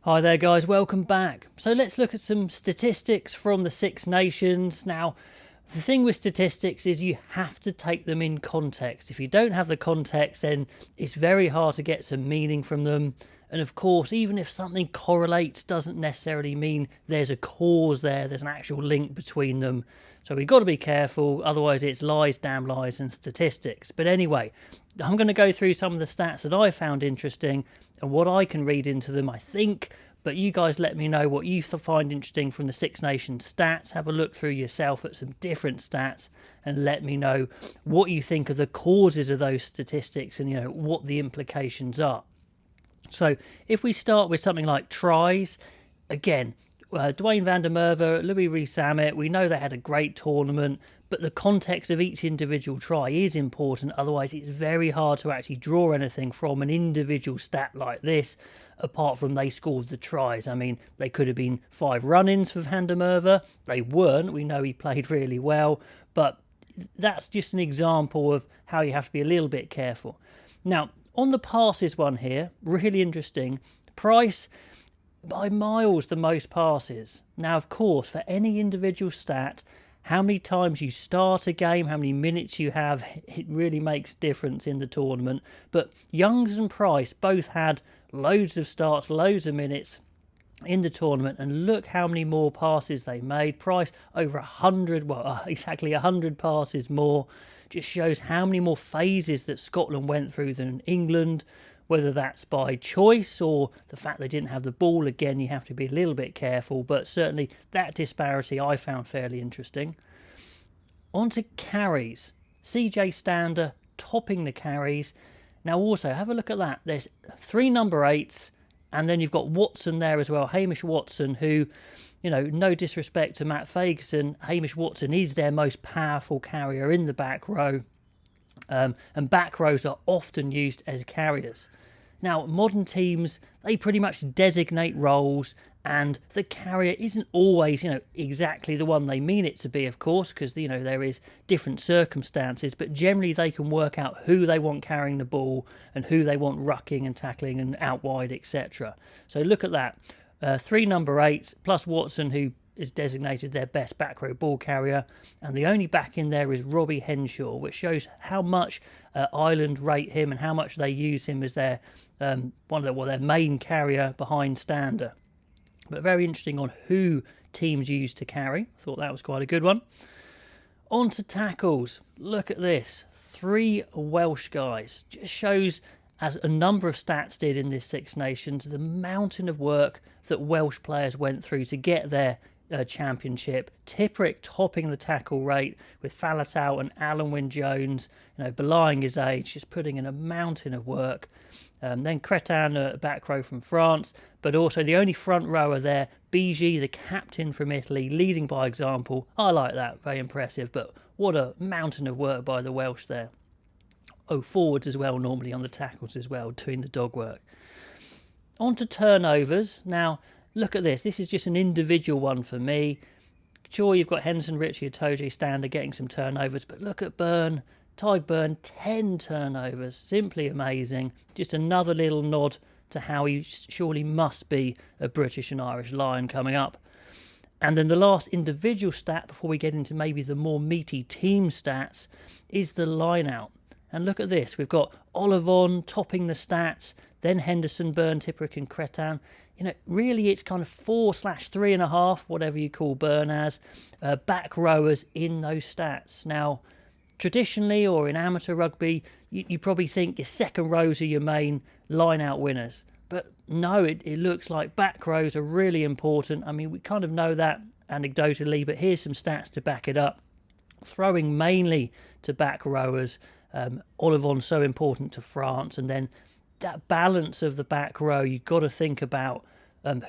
Hi there guys, welcome back. So let's look at some statistics from the Six Nations. Now, the thing with statistics is you have to take them in context. If you don't have the context, then it's very hard to get some meaning from them. And of course, even if something correlates, doesn't necessarily mean there's a cause there, there's an actual link between them. So we've got to be careful, otherwise it's lies, damn lies, and statistics. But anyway, I'm going to go through some of the stats that I found interesting and what I can read into them, I think. But you guys let me know what you find interesting from the Six Nations stats. Have a look through yourself at some different stats and let me know what you think are the causes of those statistics and, what the implications are. So if we start with something like tries, again, Dwayne van der Merwe, Louis Rees-Zammit, we know they had a great tournament, but the context of each individual try is important. Otherwise, it's very hard to actually draw anything from an individual stat like this, apart from they scored the tries. I mean, they could have been 5 run-ins for van der Merwe. They weren't. We know he played really well, but that's just an example of how you have to be a little bit careful. Now, on the passes one here, really interesting. Price, by miles, the most passes. Now, of course, for any individual stat, how many times you start a game, how many minutes you have, it really makes a difference in the tournament. But Youngs and Price both had loads of starts, loads of minutes in the tournament, and look how many more passes they made. Price over 100, exactly 100 passes more. Just shows how many more phases that Scotland went through than England, whether that's by choice or the fact they didn't have the ball. Again, you have to be a little bit careful, but certainly that disparity I found fairly interesting. On to carries. CJ Stander topping the carries. Now also, have a look at that. There's 3 number 8s, and then you've got Watson there as well, Hamish Watson, who, no disrespect to Matt Fagerson, Hamish Watson is their most powerful carrier in the back row. And back rows are often used as carriers. Now, modern teams, they pretty much designate roles, and the carrier isn't always, exactly the one they mean it to be, of course, because, there is different circumstances, but generally they can work out who they want carrying the ball and who they want rucking and tackling and out wide, etc. So look at that. 3 number 8s, plus Watson, who is designated their best back row ball carrier, and the only back in there is Robbie Henshaw, which shows how much Ireland rate him and how much they use him as their their main carrier behind Stander. But very interesting on who teams use to carry. Thought that was quite a good one. On to tackles. Look at this. 3 Welsh guys. Just shows, as a number of stats did in this Six Nations, the mountain of work that Welsh players went through to get their championship. Tipuric topping the tackle rate with Faletau and Alan Wynne-Jones, belying his age, just putting in a mountain of work. Then Cretin, back row from France, but also the only front rower there, Bigi, the captain from Italy, leading by example. I like that, very impressive, but what a mountain of work by the Welsh there. Forwards as well, normally on the tackles as well, doing the dog work. On to turnovers. Now, look at this. This is just an individual one for me. Sure, you've got Henderson, Ritchie, Itoje, Stander getting some turnovers, but look at Byrne. Tadhg Beirne, 10 turnovers. Simply amazing. Just another little nod to how he surely must be a British and Irish Lion coming up. And then the last individual stat, before we get into maybe the more meaty team stats, is the line-out. And look at this. We've got Ollivon topping the stats, then Henderson, Byrne, Tipuric and Cretin. Really it's kind of 4/3.5, whatever you call Byrne as, back rowers in those stats. Now, traditionally or in amateur rugby, you probably think your second rows are your main line-out winners. But no, it looks like back rows are really important. I mean, we kind of know that anecdotally, but here's some stats to back it up. Throwing mainly to back rowers, Ollivon so important to France, and then that balance of the back row, you've got to think about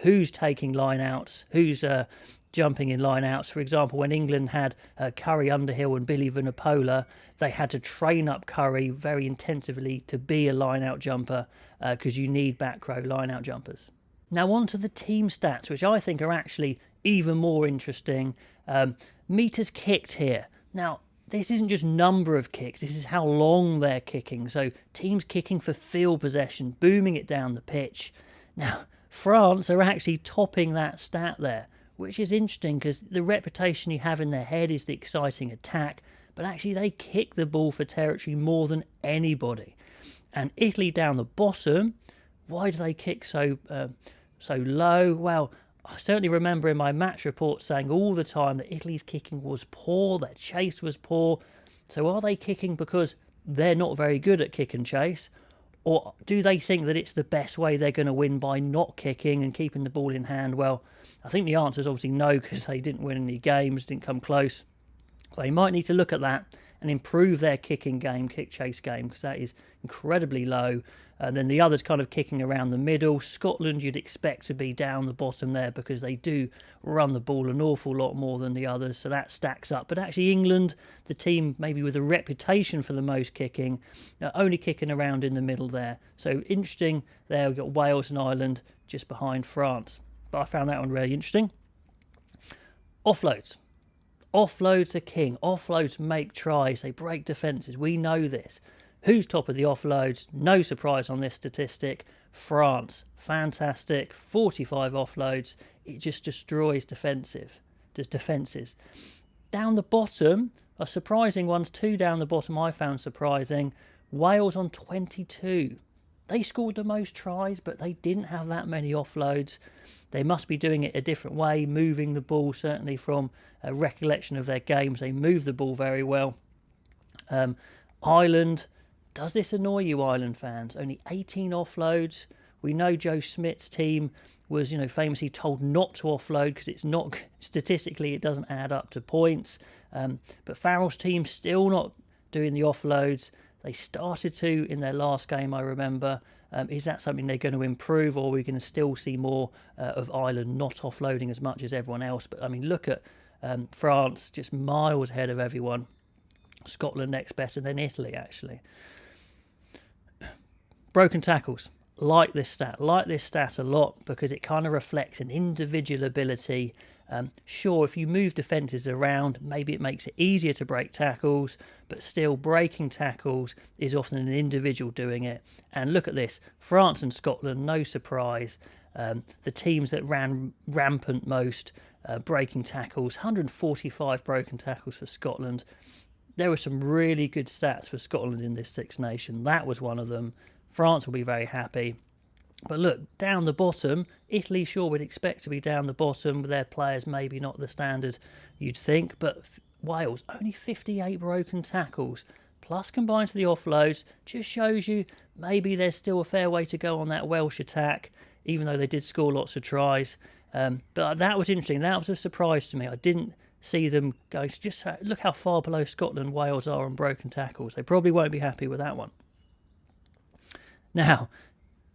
who's taking line-outs, who's jumping in line-outs. For example, when England had Curry Underhill and Billy Vunipola, they had to train up Curry very intensively to be a line-out jumper because you need back row line-out jumpers. Now on to the team stats, which I think are actually even more interesting. Meters kicked here. Now, this isn't just number of kicks, this is how long they're kicking. So teams kicking for field possession, booming it down the pitch. Now, France are actually topping that stat there, which is interesting because the reputation you have in their head is the exciting attack, but actually they kick the ball for territory more than anybody. And Italy down the bottom, why do they kick so low? Well, I certainly remember in my match report saying all the time that Italy's kicking was poor, their chase was poor. So are they kicking because they're not very good at kick and chase? Or do they think that it's the best way they're going to win by not kicking and keeping the ball in hand? Well, I think the answer is obviously no, because they didn't win any games, didn't come close. They might need to look at that and improve their kicking game, kick chase game, because that is incredibly low. And then the others kind of kicking around the middle. Scotland you'd expect to be down the bottom there because they do run the ball an awful lot more than the others, so that stacks up. But actually England, the team maybe with a reputation for the most kicking, only kicking around in the middle there. So interesting there, we've got Wales and Ireland just behind France. But I found that one really interesting. Offloads. Offloads are king. Offloads make tries. They break defences. We know this. Who's top of the offloads? No surprise on this statistic. France. Fantastic. 45 offloads. It just destroys defenses. Down the bottom are surprising ones. 2 down the bottom I found surprising. Wales on 22. They scored the most tries, but they didn't have that many offloads. They must be doing it a different way, moving the ball, certainly from a recollection of their games. They move the ball very well. Ireland, does this annoy you, Ireland fans? Only 18 offloads. We know Joe Smith's team was, famously told not to offload because it's not, statistically, it doesn't add up to points. But Farrell's team still not doing the offloads. They started to in their last game, I remember. Is that something they're going to improve, or are we going to still see more of Ireland not offloading as much as everyone else? But, I mean, look at France, just miles ahead of everyone. Scotland next best, and then Italy, actually. Broken tackles. Like this stat a lot because it kind of reflects an individual ability. Sure, if you move defences around, maybe it makes it easier to break tackles, but still breaking tackles is often an individual doing it. And look at this, France and Scotland, no surprise, the teams that ran rampant most breaking tackles, 145 broken tackles for Scotland. There were some really good stats for Scotland in this Six Nation. That was one of them. France will be very happy. But look, down the bottom, Italy sure would expect to be down the bottom with their players maybe not the standard you'd think, but Wales, only 58 broken tackles, plus combined to the offloads, just shows you maybe there's still a fair way to go on that Welsh attack, even though they did score lots of tries. But that was interesting. That was a surprise to me. I didn't see them going, just look how far below Scotland Wales are on broken tackles. They probably won't be happy with that one. Now,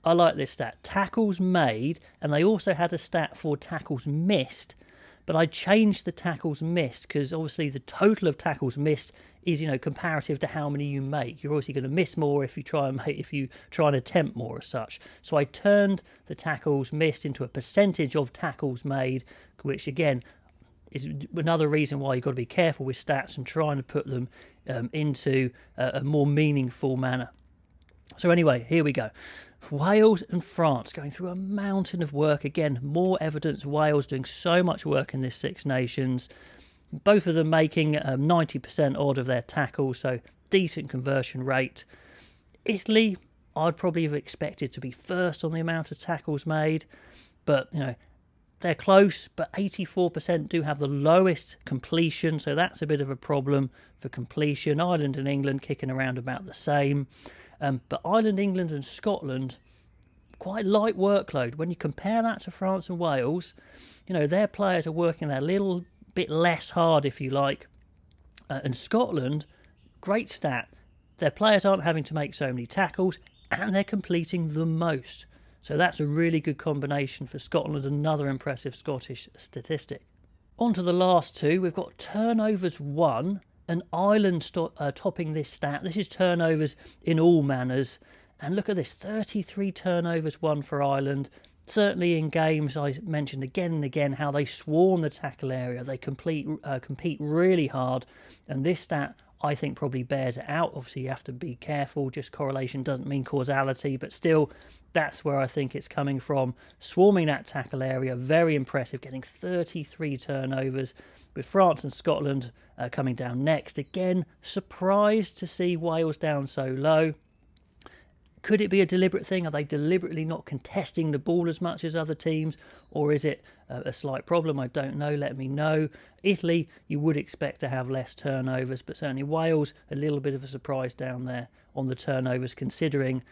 I like this stat. Tackles made, and they also had a stat for tackles missed, but I changed the tackles missed because obviously the total of tackles missed is, comparative to how many you make. You're obviously going to miss more if you try and attempt more as such. So I turned the tackles missed into a percentage of tackles made, which again is another reason why you've got to be careful with stats and trying to put them into a more meaningful manner. So anyway, here we go. Wales and France going through a mountain of work. Again, more evidence Wales doing so much work in this Six Nations. Both of them making 90% odd of their tackles, so decent conversion rate. Italy, I'd probably have expected to be first on the amount of tackles made, but they're close, but 84% do have the lowest completion, so that's a bit of a problem for completion. Ireland and England kicking around about the same. But Ireland, England and Scotland, quite light workload. When you compare that to France and Wales, their players are working a little bit less hard, if you like. And Scotland, great stat. Their players aren't having to make so many tackles, and they're completing the most. So that's a really good combination for Scotland, another impressive Scottish statistic. On to the last two, we've got turnovers won. And Ireland topping this stat. This is turnovers in all manners. And look at this, 33 turnovers won for Ireland. Certainly in games, I mentioned again and again how they swarm the tackle area. They compete really hard. And this stat, I think probably bears it out. Obviously, you have to be careful. Just correlation doesn't mean causality, but still, that's where I think it's coming from. Swarming that tackle area, very impressive, getting 33 turnovers, with France and Scotland coming down next. Again, surprised to see Wales down so low. Could it be a deliberate thing? Are they deliberately not contesting the ball as much as other teams? Or is it a slight problem? I don't know. Let me know. Italy, you would expect to have less turnovers, but certainly Wales, a little bit of a surprise down there on the turnovers, considering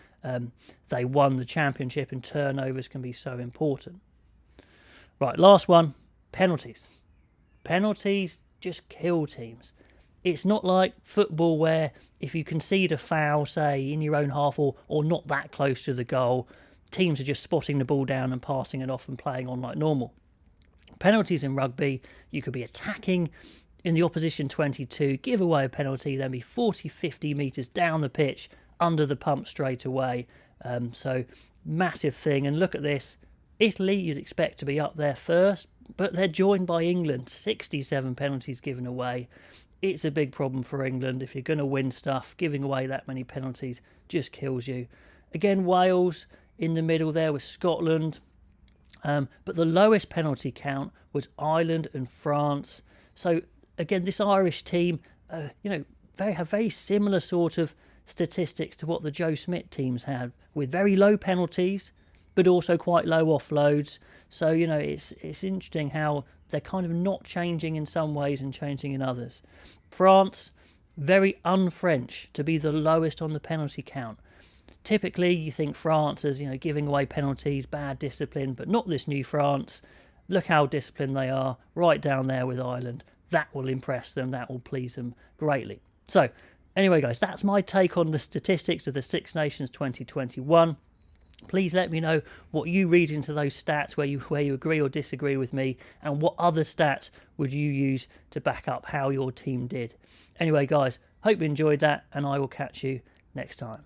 they won the championship and turnovers can be so important. Right, last one, penalties. Penalties just kill teams. It's not like football where if you concede a foul, say, in your own half or not that close to the goal, teams are just spotting the ball down and passing it off and playing on like normal. Penalties in rugby, you could be attacking in the opposition 22, give away a penalty, then be 40, 50 metres down the pitch, under the pump straight away. So, massive thing. And look at this. Italy, you'd expect to be up there first, but they're joined by England. 67 penalties given away. It's a big problem for England. If you're going to win stuff, giving away that many penalties just kills you. Again, Wales in the middle there with Scotland. But the lowest penalty count was Ireland and France. So, again, this Irish team, they have very similar sort of statistics to what the Joe Schmidt teams had, with very low penalties, but also quite low offloads. So, it's interesting how they're kind of not changing in some ways and changing in others. France, very un-French to be the lowest on the penalty count. Typically, you think France as, giving away penalties, bad discipline, but not this new France. Look how disciplined they are, right down there with Ireland. That will impress them, that will please them greatly. So, anyway, guys, that's my take on the statistics of the Six Nations 2021. Please let me know what you read into those stats, where you agree or disagree with me, and what other stats would you use to back up how your team did. Anyway, guys, hope you enjoyed that, and I will catch you next time.